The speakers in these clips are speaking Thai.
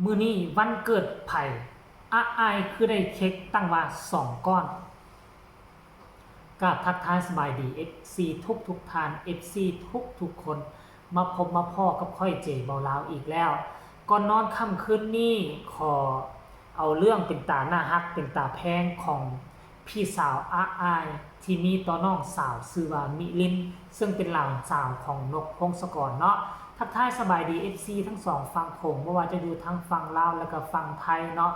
มื้อนี้วันเกิดไผ่อ้ายคือได้เค้กตั้งว่า2ก้อนก็ทักทายสบายดี FC ทุกท่าน FC ทุกคนมาพบมาพ่อกับค่อยเจเบาลาวอีกแล้วก่อนนอนค่ำคืนนี้ขอเอาเรื่องเป็นตาหน้าฮักเป็นตาแพงของพี่สาวอ้ายที่มีต่อน้องสาวชื่อว่ามิลินซึ่งเป็นหลานสาวของนกพงศกรเนาะทักทายสบายดี FC ทั้งสองฝั่งโขงไม่ว่าจะอยู่ทั้งฝั่งลาวและก็ฝั่งไทยเนาะ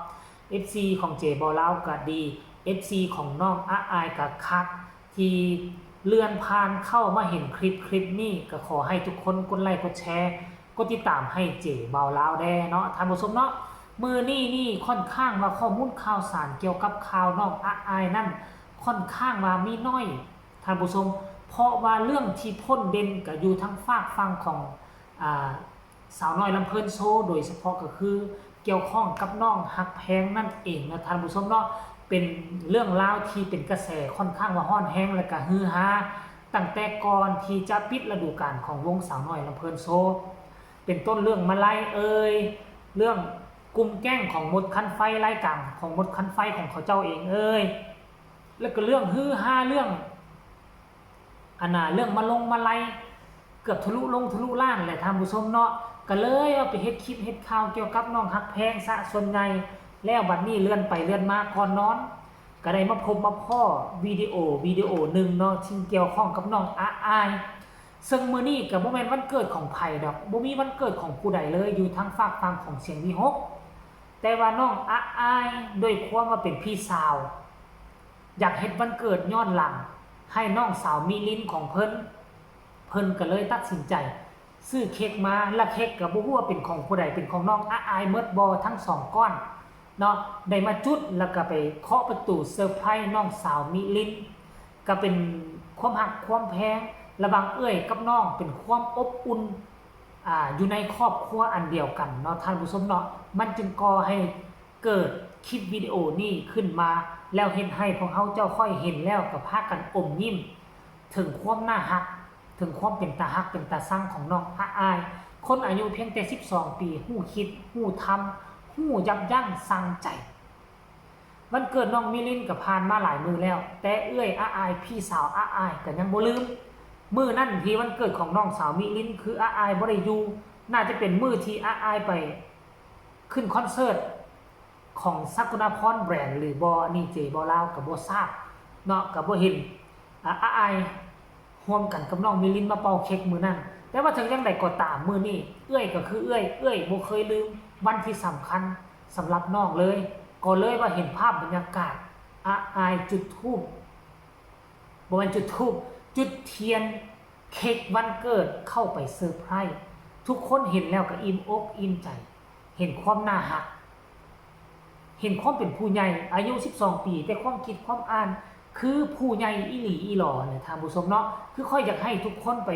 FC ของเจเบาลาวก็ดี FC ของน้องอ้ายก็คักที่เลื่อนผ่านเข้ามาเห็นคลิปนี้ก็ขอให้ทุกคนกดไลค์กดแชร์กดติดตามให้เจเบาลาวแด่เนาะท่านผู้ชมเนาะมือนี่ค่อนข้างว่าข้อมูลข่าวสารเกี่ยวกับข่าวน้องอ้ายนั่นค่อนข้างว่ามีน้อยท่านผู้ชมเพราะว่าเรื่องที่พ้นเด่นก็อยู่ทั้งฝากฝั่งของสาวน้อยลำเพิ่นโชว์โดยเฉพาะก็คือเกี่ยวข้องกับน้องฮักแพงนั่นเองนะท่านผู้ชมเนาะเป็นเรื่องราวที่เป็นกระแสค่อนข้างว่าฮ้อนแฮงและก็ฮือฮาตั้งแต่ก่อนที่จะปิดฤดูกาลของวงสาวน้อยลำเพิ่นโชว์เป็นต้นเรื่องมาลัยเรื่องกลุ่มแก๊งของมดคันไฟไล่กังของมดคันไฟของเขาเจ้าเองแล้วก็เรื่องฮือฮาเรื่องเรื่องมาลัยเกือบทะลุล้านแหละท่านผู้ชมเนาะก็เลยเอาไปเฮ็ดคลิปเฮ็ดข่าวเกี่ยวกับน้องฮักแพงซะส่วนใหญ่แล้วบัดนี้เลื่อนไปเลื่อนมาก่อนนอนก็ได้มาพบมาพ่อวิดีโอหนึ่งเนาะที่เกี่ยวข้องกับน้องอ้ายซึ่งมื้อนี้ก็บ่แม่นวันเกิดของไผดอกบ่มีวันเกิดของผู้ใดเลยอยู่ทางฝากฝั่งของเสียงวิหกแต่ว่าน้องอ้ายด้วยความว่าเป็นพี่สาวอยากเฮ็ดวันเกิดย้อนหลังให้น้องสาวมิลินของเพิ่นก็เลยตัดสินใจซื้อเค้กมาและเค้กก็บ่ฮู้ว่าเป็นของผู้ใดเป็นของน้องอ้ายหมดบ่ทั้ง2ก้อนเนาะได้มาจุดแล้วก็ไปเคาะประตูเซอร์ไพรส์น้องสาวมิลินก็เป็นความหักความแพงระหว่างเอ้ยกับน้องเป็นความอบอุ่นอยู่ในครอบครัวอันเดียวกันเนาะท่านผู้ชมเนาะมันจึงก่อให้เกิดคลิปวิดีโอนี้ขึ้นมาแล้วเห็นให้พวกเขาเจ้าค่อยเห็นแล้วก็พากันอมยิ้มถึงความน่าฮักถึงความเป็นตาฮักเป็นตาสร้างของน้องอ้ายคนอายุเพียงแต่12 ปีฮู้คิดฮู้ทำฮู้ยับยั้งสั่งใจวันเกิดน้องมิลินก็ผ่านมาหลายมื้อแล้วแต่เอื้อยอ้ายพี่สาวอ้ายก็ยังบ่ลืมมื้อนั้นที่วันเกิดของน้องสาวมิลินคืออ้ายบ่ได้อยู่น่าจะเป็นมื้อที่อ้ายไปขึ้นคอนเสิร์ตของสักุณาพรแบรนด์หรือบ่นี่เจบ่ลาวก็บ่ทราบเนาะก็บ่เห็นอ้ายร่วมกันกับน้องมิลินมาเป่าเค้กมื้อนั้นแต่ว่าถึงยังไดก็ตามมื้อนี้เอื้อยก็คือเอื้อยบ่เคยลืมวันที่สำคัญสำหรับน้องเลยก็เลยว่าเห็นภาพบรรยากาศอ้ายจุดธูปบ่แม่นจุดธูปจุดเทียนเค้กวันเกิดเข้าไปเซอร์ไพรส์ทุกคนเห็นแล้วก็อิ่มอกอิ่มใจเห็นความน่ารักเห็นความเป็นผู้ใหญ่อายุ12 ปีแต่ความคิดความอ่านคือผู้ใหญ่อีหลีอีหลอเนี่ยท่านผู้ชมเนาะคือค่อยอยากให้ทุกคนไป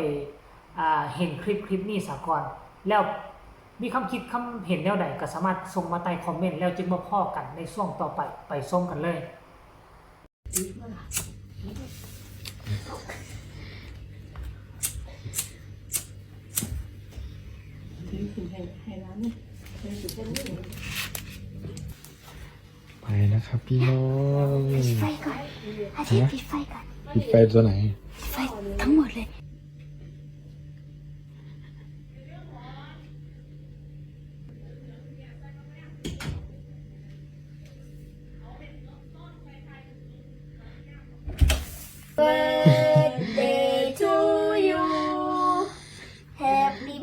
เห็นคลิปนี้ซะก่อนแล้วมีคำคิดคำเห็นแนวใดก็สามารถส่งมาใต้คอมเมนต์แล้วจึงมาพ้อกันในช่วงต่อไปไปชมกันเลยไปนะครับพี่น้อง ปิดไฟก่อนอาทิตย์ปิดไฟก่อน ปิดไฟตัวไหน ไฟทั้งหมดเลยBirthday to you Happy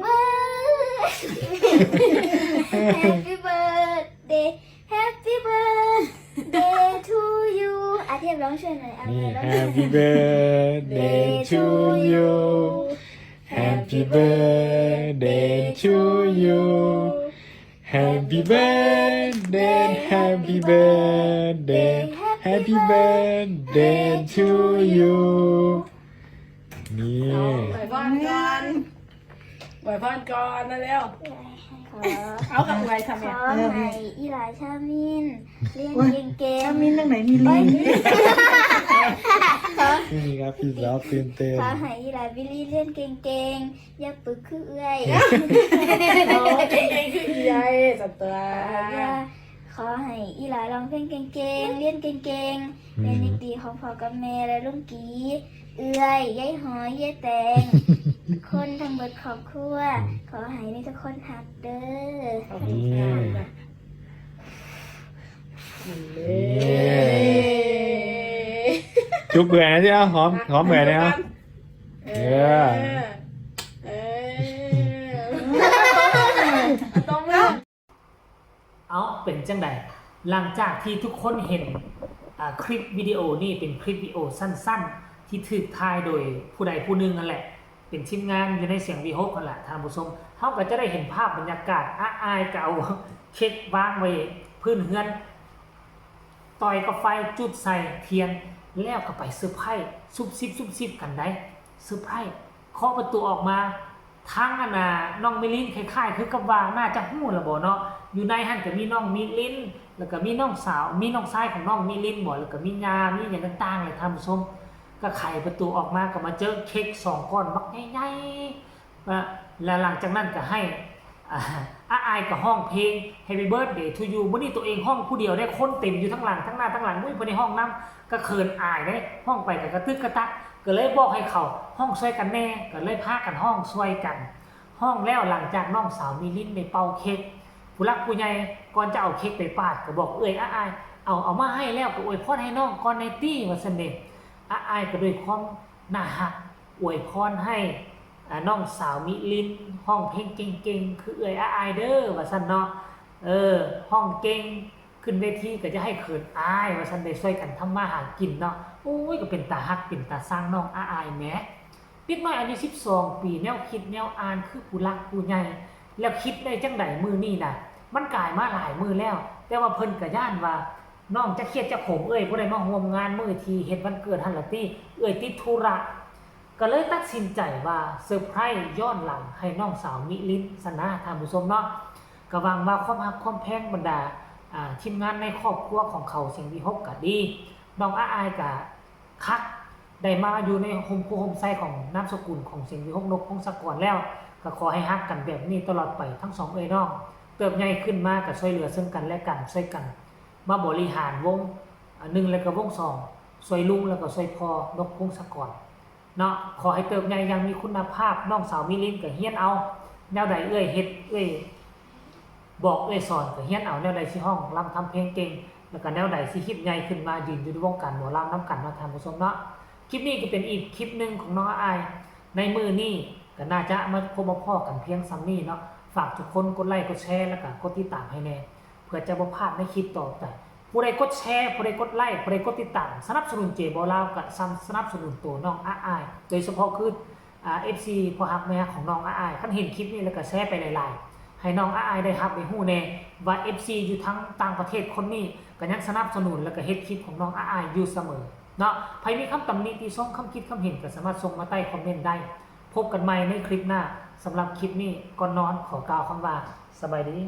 birthday Happy birthday to you อาเทียบร้องช่วยหน่อย นี่ Happy birthday to you Happy birthday to you Happy birthday Happy birthday Happy birthday to you นี่ ไหวพรก่อนไหวพรก่อนนะเร็วเอากับไหวทำไง ขอให้อีหลาชามินเรียนเก่ง ชามินตั้งไหนมีลิง นี่ครับพี่สาวตื่นเต้น ขอให้อีหลาบิลลี่เรียนเก่งๆอย่าปึกคือเอื้อย เก่งคือใหญ่ส สัตว์ตัว ขอให้อีหลาร้องเพลงเก่งๆ เรียนเก่งๆเรียนดีๆของพ่อกับแม่และลุงกีเอื้อยยายหอยยายแตง คนทั้งหมดครอบครัว ขอให้มีทุกคนหักเด้อ ขอบคุณค่ะเย้ จุ๊บเบื่อนะเจ้าหอมเบื่อนะ เอ เอ ต้องเล่า เอาเป็นจังใดหลังจากที่ทุกคนเห็นคลิปวิดีโอนี่เป็นคลิปวิดีโอสั้นๆ ที่ถูกถ่ายโดยผู้ใดผู้หนึ่งนั่นแหละเป็นทีมงานอยู่ในเสียงวีโฮกนั่นแหละท่านผู้ชมเขาก็จะได้เห็นภาพบรรยากาศอายก็เอาเค้กวางไว้พื้นเฮือนต่อยกับไฟจุดใส่เทียนแล้วก็ไปเซอร์ไพรส์ซุบซิบกันได้เซอร์ไพรส์เคาะประตูออกมาทั้งน้องมิลินคล้ายๆคือกับว่าน่าจะหู้ละบ่เนาะอยู่ในหันก็มีน้องมิลินแล้วก็มีน้องสาวมีน้องชายของน้องมิลินบ่แล้วก็มียามีอย่างต่างๆเลยท่านผู้ชมก็ไขประตูออกมาก็มาเจอเค้ก2ก้อนบักใหญ่ๆแล้วหลังจากนั้นก็ให้อายกับห้องเพลง Happy Birthday to you มื้อนี้ตัวเองห้องผู้เดียวได้คนเต็มอยู่ทั้งหลังทั้งหน้าทั้งหลังมุ้ยบ่ในห้องนำก็เขินอายได้ห้องไปก็กระตึกกระตักก็เลยบอกให้เขาห้องช่วยกันแน่ก็เลยพากันห้องช่วยกันห้องแล้วหลังจากน้องสาวมิลินได้เป่าเค้กผู้รักผู้ใหญ่ก่อนจะเอาเค้กไปปาดก็บอกอายเอามาให้แล้วก็อวยพรให้น้องก่อนในตี้ว่าซั่นเด้อายก็ด้วยความน่ารักอวยพรให้น้องสาวมิลินห้องเพลงเก่งๆคืออายเด้อว่าซั่นเนาะห้องเก่งขึ้นเวทีก็จะให้เขินอายว่าซั่นได้ช่วยกันทำมาหากินเนาะโอ้ยก็เป็นตาฮักเป็นตาสร้างน้องอายแหมเด็กน้อยอายุ12 ปีแนวคิดแนวอ่านคือผู้รักผู้ใหญ่แล้วคิดได้จังได๋มื้อนี้น่ะมันกลายมาหลายมื้อแล้ว แต่ว่าเพิ่นก็ย่านว่าน้องจะเครียดจะขมบ่ได้มาร่วมงานมื้อที่เฮ็ดวันเกิดหั่นล่ะติติดธุระก็เลยตัดสินใจว่าเซอร์ไพรส์ย้อนหลังให้น้องสาวมิลินซะนะท่านผู้ชมเนาะก็หวังว่าความรักความแพงบรรดาทีมงานในครอบครัวของเขาเสียงวิหกก็ดีน้องอายก็คักได้มาอยู่ในโฮมโฮมไซของนามสกุลของเสียงวิหกนกพงศกรแล้วก็ขอให้ฮักกันแบบนี้ตลอดไปทั้ง2น้องเติบใหญ่ขึ้นมาก็ช่วยเหลือซึ่งกันและกันช่วยกันมาบริหารวง1แล้วก็วง2ช่วยลุงแล้วก็ช่วยพ่อนกพงศกรเนาะขอให้เติบใหญ่อย่างมีคุณภาพน้องสาวมิลินก็เฮียนเอาแนวใดเฮ็ดบอกสอนก็เฮียนเอาแนวใดสิห้องรำทำเพลงเก่งแล้วก็แนวใดสิคิดใหญ่ขึ้นมายืนอยู่ในวงการหมอลำนำกันเนาะท่านผู้ชมเนาะคลิปนี้ก็เป็นอีกคลิปนึงของน้องอายในมือนี้ก็น่าจะมาพบมาพ้อกันเพียงซ้ำนี้เนาะฝากทุกคนกดไลค์กดแชร์แล้วก็กดติดตามให้แน่เพื่อจะบ่พลาดในคลิปต่อไปผู้ใดกดแชร์ผู้ใดกดไลค์ผู้ใดกดติดตามสนับสนุนเจบอลาวกับสนับสนุนตัวน้องอายโดยเฉพาะคือFC พ่อฮักแม่ของน้องอายคันเห็นคลิปนี้แล้วก็แชร์ไปหลายๆให้น้องอายได้รับได้ฮู้แน่ว่า FC อยู่ทั้งต่างประเทศคนนี้ก็ยังสนับสนุนแล้วก็เฮ็ดคลิปของน้องอายอยู่เสมอเนาะใครมีคำตำหนิติชมคำคิดคำเห็นก็สามารถส่งมาใต้คอมเมนต์ได้พบกันใหม่ในคลิปหน้าสำหรับคลิปนี้ก่อนนอนขอกล่าวคำว่าสบายดี